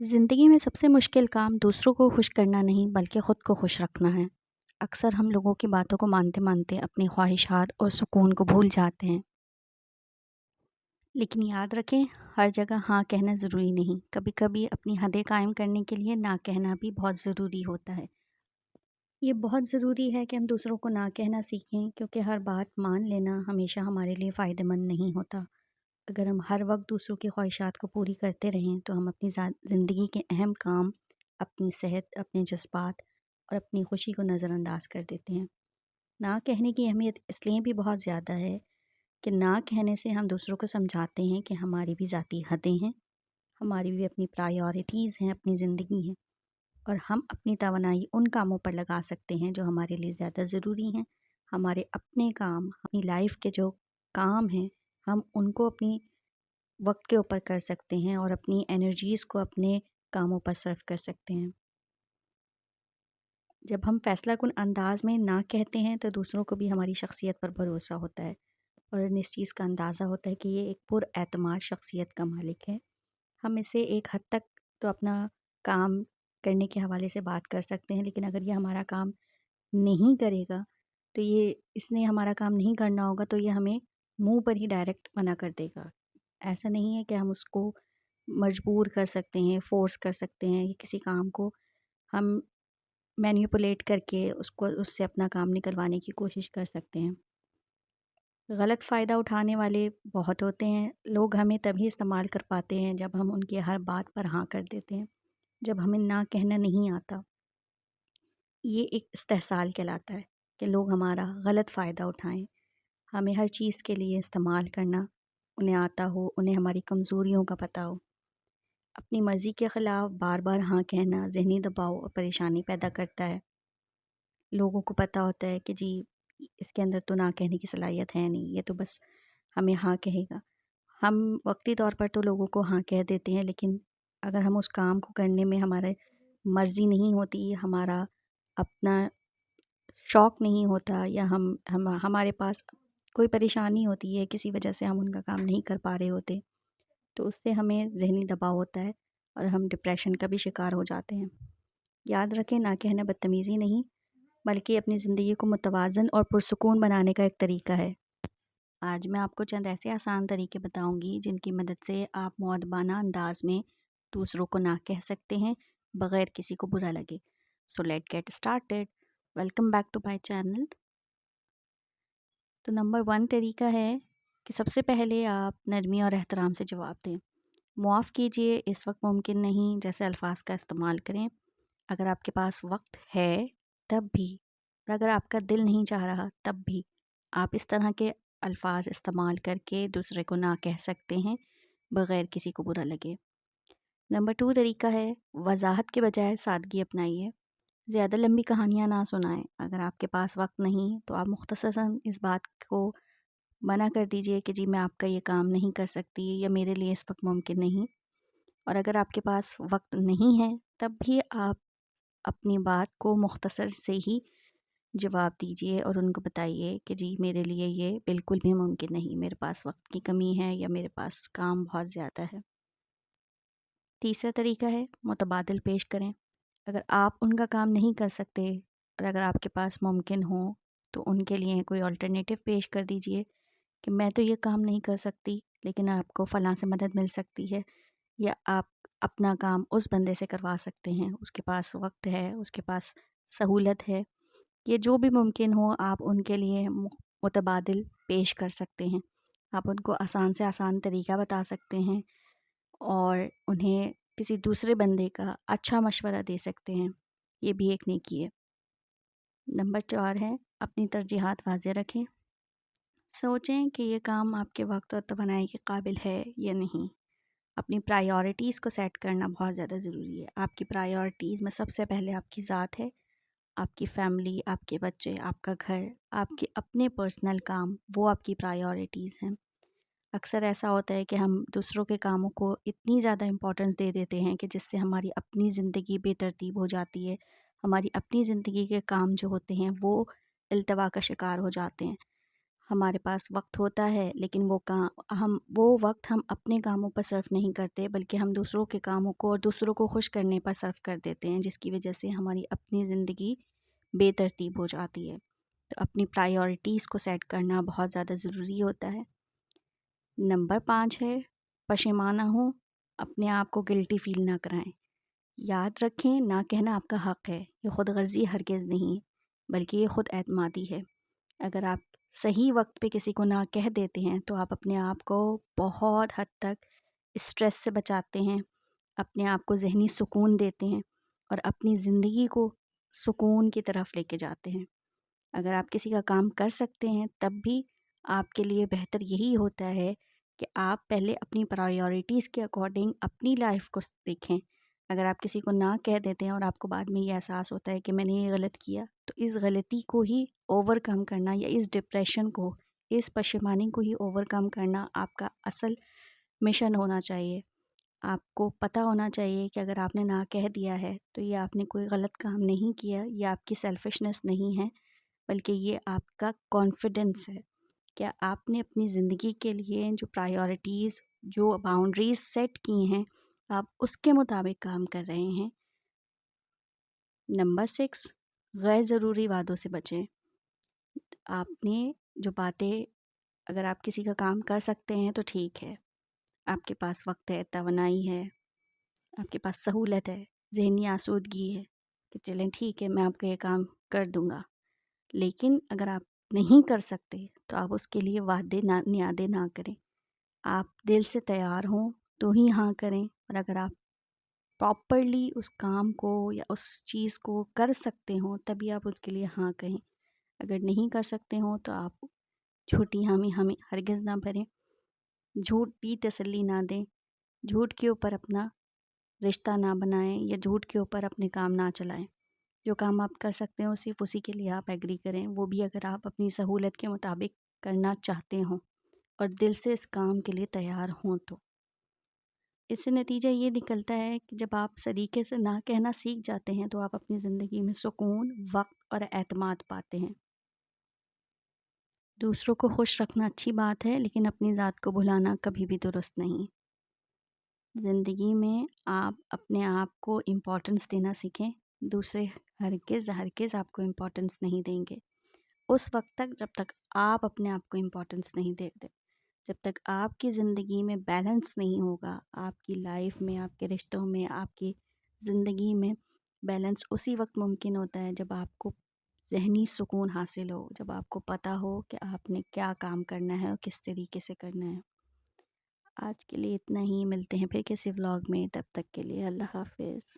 ज़िंदगी में सबसे मुश्किल काम दूसरों को खुश करना नहीं बल्कि ख़ुद को खुश रखना है। अक्सर हम लोगों की बातों को मानते मानते अपनी ख्वाहिशात और सुकून को भूल जाते हैं। लेकिन याद रखें, हर जगह हाँ कहना ज़रूरी नहीं। कभी कभी अपनी हदें कायम करने के लिए ना कहना भी बहुत ज़रूरी होता है। ये बहुत ज़रूरी है कि हम दूसरों को ना कहना सीखें, क्योंकि हर बात मान लेना हमेशा हमारे लिए फ़ायदेमंद नहीं होता। अगर हम हर वक्त दूसरों की ख्वाहिशात को पूरी करते रहें तो हम अपनी ज़िंदगी के अहम काम, अपनी सेहत, अपने जज्बात और अपनी खुशी को नज़रअंदाज कर देते हैं। ना कहने की अहमियत इसलिए भी बहुत ज़्यादा है कि ना कहने से हम दूसरों को समझाते हैं कि हमारी भी ज़ाती हदें हैं, हमारी भी अपनी प्रायोरिटीज़ हैं, अपनी ज़िंदगी है, और हम अपनी तवानाई उन कामों पर लगा सकते हैं जो हमारे लिए ज़्यादा ज़रूरी हैं। हमारे अपने काम, अपनी लाइफ के जो काम हैं, हम उनको अपनी वक्त के ऊपर कर सकते हैं और अपनी एनर्जीज़ को अपने कामों पर सर्व कर सकते हैं। जब हम फैसलाकुन अंदाज में ना कहते हैं तो दूसरों को भी हमारी शख्सियत पर भरोसा होता है और उन्हें इस चीज़ का अंदाज़ा होता है कि ये एक पुरएतमाद शख्सियत का मालिक है। हम इसे एक हद तक तो अपना काम करने के हवाले से बात कर सकते हैं, लेकिन अगर ये हमारा काम नहीं करेगा तो ये इसने हमारा काम नहीं करना होगा तो ये हमें मुंह पर ही डायरेक्ट मना कर देगा। ऐसा नहीं है कि हम उसको मजबूर कर सकते हैं, फ़ोर्स कर सकते हैं, कि किसी काम को हम मैनिपुलेट करके उसको उससे अपना काम निकलवाने की कोशिश कर सकते हैं। गलत फ़ायदा उठाने वाले बहुत होते हैं। लोग हमें तभी इस्तेमाल कर पाते हैं जब हम उनकी हर बात पर हाँ कर देते हैं, जब हमें ना कहना नहीं आता। ये एक इस्तेहसाल कहलाता है कि लोग हमारा गलत फ़ायदा उठाएं, हमें हर चीज़ के लिए इस्तेमाल करना उन्हें आता हो, उन्हें हमारी कमज़ोरियों का पता हो। अपनी मर्ज़ी के ख़िलाफ़ बार बार हाँ कहना ज़हनी दबाव और परेशानी पैदा करता है। लोगों को पता होता है कि जी, इसके अंदर तो ना कहने की सलाहियत है नहीं, ये तो बस हमें हाँ कहेगा। हम वक्ती तौर पर तो लोगों को हाँ कह देते हैं, लेकिन अगर हम उस काम को करने में हमारे मर्ज़ी नहीं होती, हमारा अपना शौक़ नहीं होता, या हम हमारे पास कोई परेशानी होती है, किसी वजह से हम उनका काम नहीं कर पा रहे होते, तो उससे हमें ज़हनी दबाव होता है और हम डिप्रेशन का भी शिकार हो जाते हैं। याद रखें, ना कहना बदतमीज़ी नहीं बल्कि अपनी ज़िंदगी को मुतवाज़न और पुरसुकून बनाने का एक तरीका है। आज मैं आपको चंद ऐसे आसान तरीके बताऊंगी जिनकी मदद से आप मुअद्दबाना अंदाज में दूसरों को ना कह सकते हैं बग़ैर किसी को बुरा लगे। So let get started. Welcome back to my channel. तो नंबर 1 तरीका है कि सबसे पहले आप नरमी और एहतराम से जवाब दें। मुआफ़ कीजिए, इस वक्त मुमकिन नहीं जैसे अल्फाज का इस्तेमाल करें। अगर आपके पास वक्त है तब भी, और अगर आपका दिल नहीं चाह रहा तब भी, आप इस तरह के अल्फाज इस्तेमाल करके दूसरे को ना कह सकते हैं बग़ैर किसी को बुरा लगे। नंबर 2 तरीका है, वजाहत के बजाय सादगी अपनाइए। ज़्यादा लंबी कहानियाँ ना सुनाएं। अगर आपके पास वक्त नहीं तो आप मुख्तसरन इस बात को मना कर दीजिए कि जी, मैं आपका ये काम नहीं कर सकती या मेरे लिए इस वक्त मुमकिन नहीं। और अगर आपके पास वक्त नहीं है तब भी आप अपनी बात को मुख्तसर से ही जवाब दीजिए और उनको बताइए कि जी, मेरे लिए ये बिल्कुल भी मुमकिन नहीं, मेरे पास वक्त की कमी है या मेरे पास काम बहुत ज़्यादा है। तीसरा तरीका है, मुतबादिल पेश करें। अगर आप उनका काम नहीं कर सकते और अगर आपके पास मुमकिन हो तो उनके लिए कोई अल्टरनेटिव पेश कर दीजिए कि मैं तो ये काम नहीं कर सकती, लेकिन आपको फ़लाँ से मदद मिल सकती है, या आप अपना काम उस बंदे से करवा सकते हैं, उसके पास वक्त है, उसके पास सहूलत है। ये जो भी मुमकिन हो आप उनके लिए मुतबादिल पेश कर सकते हैं। आप उनको आसान से आसान तरीका बता सकते हैं और उन्हें किसी दूसरे बंदे का अच्छा मशवरा दे सकते हैं। ये भी एक नेकी है। नंबर 4 है, अपनी तरजीहात वाज़ेह रखें। सोचें कि ये काम आपके वक्त और तवानाई के काबिल है या नहीं। अपनी प्रायोरिटीज़ को सेट करना बहुत ज़्यादा ज़रूरी है। आपकी प्रायोरिटीज़ में सबसे पहले आपकी ज़ात है, आपकी फ़ैमिली, आपके बच्चे, आपका घर, आपके अपने पर्सनल काम, वो आपकी प्रायोरिटीज़ हैं। अक्सर ऐसा होता है कि हम दूसरों के कामों को इतनी ज़्यादा इम्पोर्टेंस दे देते हैं कि जिससे हमारी अपनी ज़िंदगी बेतरतीब हो जाती है। हमारी अपनी ज़िंदगी के काम जो होते हैं वो इल्तवा का शिकार हो जाते हैं। ہمارے پاس وقت ہوتا ہے لیکن وہ وقت ہم اپنے کاموں پر صرف نہیں کرتے بلکہ ہم دوسروں کے کاموں کو اور دوسروں کو خوش کرنے پر صرف کر دیتے ہیں، جس کی وجہ سے ہماری اپنی زندگی بے ترتیب ہو جاتی ہے۔ تو اپنی پرائیورٹیز کو سیٹ کرنا بہت زیادہ ضروری ہوتا ہے۔ نمبر 5 ہے پشیمانہ ہوں، اپنے آپ کو گلٹی فیل نہ کرائیں۔ یاد رکھیں، نہ کہنا آپ کا حق ہے، یہ خود غرضی ہرگز نہیں بلکہ یہ خود اعتمادی ہے۔ اگر آپ صحیح وقت پہ کسی کو نہ کہہ دیتے ہیں تو آپ اپنے آپ کو بہت حد تک اسٹریس سے بچاتے ہیں، اپنے آپ کو ذہنی سکون دیتے ہیں اور اپنی زندگی کو سکون کی طرف لے کے جاتے ہیں۔ اگر آپ کسی کا کام کر سکتے ہیں تب بھی آپ کے لیے بہتر یہی ہوتا ہے کہ آپ پہلے اپنی پرائیورٹیز کے اکارڈنگ اپنی لائف کو دیکھیں۔ اگر آپ کسی کو نہ کہہ دیتے ہیں اور آپ کو بعد میں یہ احساس ہوتا ہے کہ میں نے یہ غلط کیا، تو اس غلطی کو ہی اوور کم کرنا یا اس ڈپریشن کو، اس پشیمانی کو ہی اوور کم کرنا آپ کا اصل مشن ہونا چاہیے۔ آپ کو پتہ ہونا چاہیے کہ اگر آپ نے نہ کہہ دیا ہے تو یہ آپ نے کوئی غلط کام نہیں کیا، یہ آپ کی سیلفشنس نہیں ہے بلکہ یہ آپ کا کانفیڈنس ہے کہ آپ نے اپنی زندگی کے لیے جو پرائیورٹیز، جو باؤنڈریز سیٹ کی ہیں، آپ اس کے مطابق کام کر رہے ہیں۔ نمبر 6، غیر ضروری وعدوں سے بچیں۔ آپ نے جو باتیں، اگر آپ کسی کا کام کر سکتے ہیں تو ٹھیک ہے، آپ کے پاس وقت ہے، توانائی ہے، آپ کے پاس سہولت ہے، ذہنی آسودگی ہے کہ چلیں ٹھیک ہے میں آپ کا یہ کام کر دوں گا، لیکن اگر آپ نہیں کر سکتے تو آپ اس کے لیے وعدے نیادے نہ کریں۔ آپ دل سے تیار ہوں تو ہی ہاں کریں، اور اگر آپ پراپرلی اس کام کو یا اس چیز کو کر سکتے ہوں تبھی آپ اس کے لیے ہاں کہیں۔ اگر نہیں کر سکتے ہوں تو آپ جھوٹی حامی ہمیں ہرگز نہ بھریں، جھوٹی تسلی نہ دیں، جھوٹ کے اوپر اپنا رشتہ نہ بنائیں یا جھوٹ کے اوپر اپنے کام نہ چلائیں۔ جو کام آپ کر سکتے ہوں صرف اسی کے لیے آپ ایگری کریں، وہ بھی اگر آپ اپنی سہولت کے مطابق کرنا چاہتے ہوں اور دل سے اس کام کے لیے تیار ہوں تو۔ اس سے نتیجہ یہ نکلتا ہے کہ جب آپ سلیقے سے نہ کہنا سیکھ جاتے ہیں تو آپ اپنی زندگی میں سکون، وقت اور اعتماد پاتے ہیں۔ دوسروں کو خوش رکھنا اچھی بات ہے لیکن اپنی ذات کو بھلانا کبھی بھی درست نہیں۔ زندگی میں آپ اپنے آپ کو امپورٹنس دینا سیکھیں، دوسرے ہرگز آپ کو امپورٹنس نہیں دیں گے اس وقت تک جب تک آپ اپنے آپ کو امپورٹنس نہیں دیتے۔ جب تک آپ کی زندگی میں بیلنس نہیں ہوگا، آپ کی لائف میں، آپ کے رشتوں میں، آپ کی زندگی میں بیلنس اسی وقت ممکن ہوتا ہے جب آپ کو ذہنی سکون حاصل ہو، جب آپ کو پتہ ہو کہ آپ نے کیا کام کرنا ہے اور کس طریقے سے کرنا ہے۔ آج کے لیے اتنا ہی، ملتے ہیں پھر کسی ولاگ میں، تب تک کے لیے اللہ حافظ۔